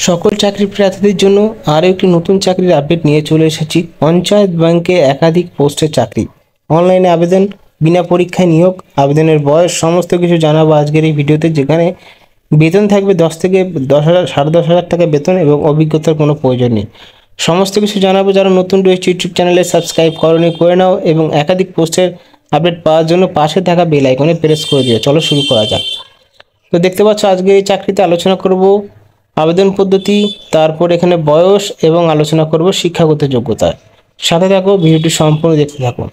সকল চাকরি প্রার্থীদের জন্য আরও একটি নতুন চাকরির আপডেট নিয়ে চলে এসেছি। পঞ্চায়েত ব্যাংকে একাধিক পোস্টের চাকরি, অনলাইনে আবেদন, বিনা পরীক্ষায় নিয়োগ, আবেদনের বয়স, সমস্ত কিছু জানাবো আজকের এই ভিডিওতে। যেখানে বেতন থাকবে 10 থেকে 10,000, 10,500 টাকা বেতন এবং অভিজ্ঞতার কোনো প্রয়োজন নেই। সমস্ত কিছু জানাবো। যারা নতুন রয়েছে ইউটিউব চ্যানেলে সাবস্ক্রাইব করনি করে নাও এবং একাধিক পোস্টের আপডেট পাওয়ার জন্য পাশে থাকা বেল আইকনে প্রেস করে দিও। চলো শুরু করা যাক। তো দেখতে পাচ্ছ আজকে এই চাকরিতে আলোচনা করব আবেদন পদ্ধতি, তারপর এখানে বয়স এবং আলোচনা করব শিক্ষাগত যোগ্যতা। সাথে থাকো, ভিডিওটি সম্পূর্ণ দেখতে থাকো।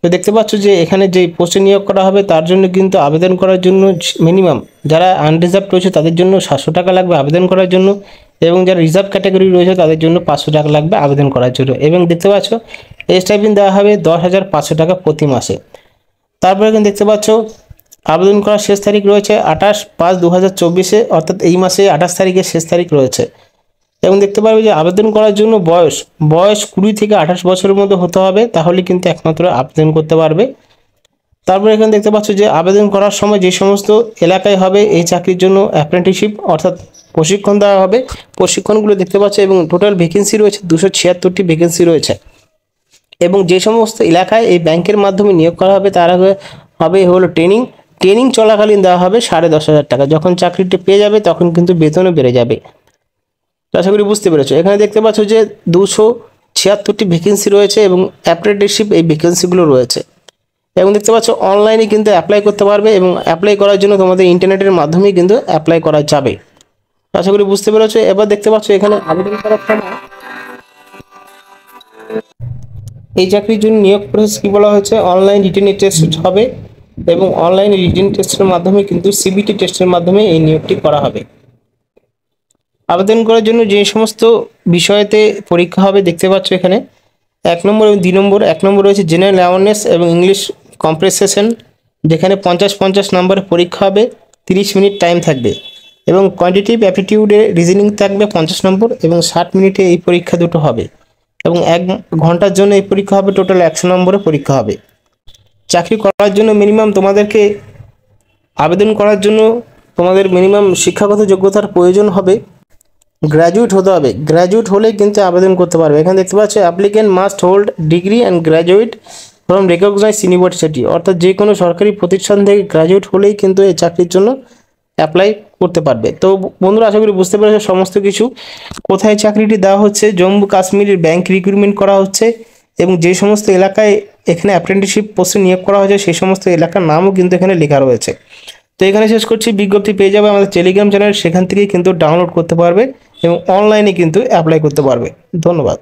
তো দেখতে পাচ্ছ যে এখানে যে পোস্টে নিয়োগ করা হবে তার জন্য কিন্তু আবেদন করার জন্য মিনিমাম যারা আনরিজার্ভ রয়েছে তাদের জন্য 700 টাকা লাগবে আবেদন করার জন্য, এবং যারা রিজার্ভ ক্যাটাগরি রয়েছে তাদের জন্য 500 টাকা লাগবে আবেদন করার জন্য। এবং দেখতে পাচ্ছ স্টাইপেন্ড দেওয়া হবে 10,500 টাকা প্রতি মাসে। তারপরে এখানে দেখতে পাচ্ছ আবেদন করার শেষ তারিখ রয়েছে 28/5/2024, অর্থাৎ এই মাসে 28 তারিখের শেষ তারিখ রয়েছে। এবং দেখতে পারবে যে আবেদন করার জন্য বয়স 20 থেকে 28 বছরের মধ্যে হতে হবে, তাহলে কিন্তু একমাত্র আবেদন করতে পারবে। তারপরে এখানে দেখতে পাচ্ছ যে আবেদন করার সময় যে সমস্ত এলাকায় হবে এই চাকরির জন্য অ্যাপ্রেন্টিসশিপ অর্থাৎ প্রশিক্ষণ দেওয়া হবে, প্রশিক্ষণগুলো দেখতে পাচ্ছ। এবং টোটাল ভ্যাকেন্সি রয়েছে 276টি ভ্যাকেন্সি রয়েছে। এবং যে সমস্ত এলাকায় এই ব্যাংকের মাধ্যমে নিয়োগ করা হবে তার হবে হলো ট্রেনিং চলাকালীন দেওয়া হবে 10,500 টাকা। যখন চাকরিটি পেয়ে যাবে তখন কিন্তু বেতনও বেড়ে যাবে। আশা করি বুঝতে পেরেছো। এখানে দেখতে পাচ্ছ যে 276টি ভ্যাকেন্সি রয়েছে এবং অ্যাপ্রেন্টিসশিপ এই ভ্যাকেন্সিগুলো রয়েছে। এবং দেখতে পাচ্ছ অনলাইনে কিন্তু অ্যাপ্লাই করতে পারবে এবং অ্যাপ্লাই করার জন্য তোমাদের ইন্টারনেটের মাধ্যমেই কিন্তু অ্যাপ্লাই করা যাবে। আশা করি বুঝতে পেরেছো। এবার দেখতে পাচ্ছ এখানে আবেদন করার সময় এই চাকরির জন্য নিয়োগ প্রসেস কী বলা হয়েছে, অনলাইন রিটেন টেস্ট হবে এবং অনলাইন রিটেন টেস্টের মাধ্যমে কিন্তু সিবিটি টেস্টের মাধ্যমে এই নিয়োগটি করা হবে। আবেদন করার জন্য যে সমস্ত বিষয়েতে পরীক্ষা হবে দেখতে পাচ্ছ এখানে 1 নম্বর এবং 2 নম্বর। 1 নম্বর রয়েছে জেনারেল অ্যাওয়ারনেস এবং ইংলিশ কম্প্রেসেশন, যেখানে 50 নম্বরের পরীক্ষা হবে, 30 মিনিট টাইম থাকবে। এবং কোয়ান্টিটিভ অ্যাপটিটিউডে রিজনিং থাকবে 50 নম্বর এবং 60 মিনিটে এই পরীক্ষা দুটো হবে। এবং 1 ঘন্টার জন্য এই পরীক্ষা হবে, টোটাল 100 নম্বরের পরীক্ষা হবে। চাকরি করার জন্য মিনিমাম তোমাদেরকে আবেদন করার জন্য তোমাদের মিনিমাম শিক্ষাগত যোগ্যতার প্রয়োজন হবে, গ্র্যাজুয়েট হতে হবে। গ্র্যাজুয়েট হলেই কিন্তু আবেদন করতে পারবে। এখানে দেখতে পাচ্ছ applicant must hold degree and graduate from recognized university, অর্থাৎ যে কোনো সরকারি প্রতিষ্ঠান থেকে গ্র্যাজুয়েট হলেই কিন্তু এই চাকরির জন্য অ্যাপ্লাই করতে পারবে। তো বন্ধুরা আশা করি বুঝতে পেরেছো সমস্ত কিছু। কোথায় চাকরিটি দেওয়া হচ্ছে, জম্মু কাশ্মীরের ব্যাংক রিক্রুটমেন্ট করা হচ্ছে এবং যে সমস্ত এলাকায় এখানে অ্যাপ্রেন্টিসশিপ পোস্টে নিয়োগ করা হয়েছে সেই সমস্ত এলাকার নামও কিন্তু এখানে লেখা রয়েছে। তো এখানে শেষ করছি। বিজ্ঞপ্তি পেয়ে যাবে আমাদের টেলিগ্রাম চ্যানেল, সেখান থেকেই কিন্তু ডাউনলোড করতে পারবে এবং অনলাইনে কিন্তু অ্যাপ্লাই করতে পারবে। ধন্যবাদ।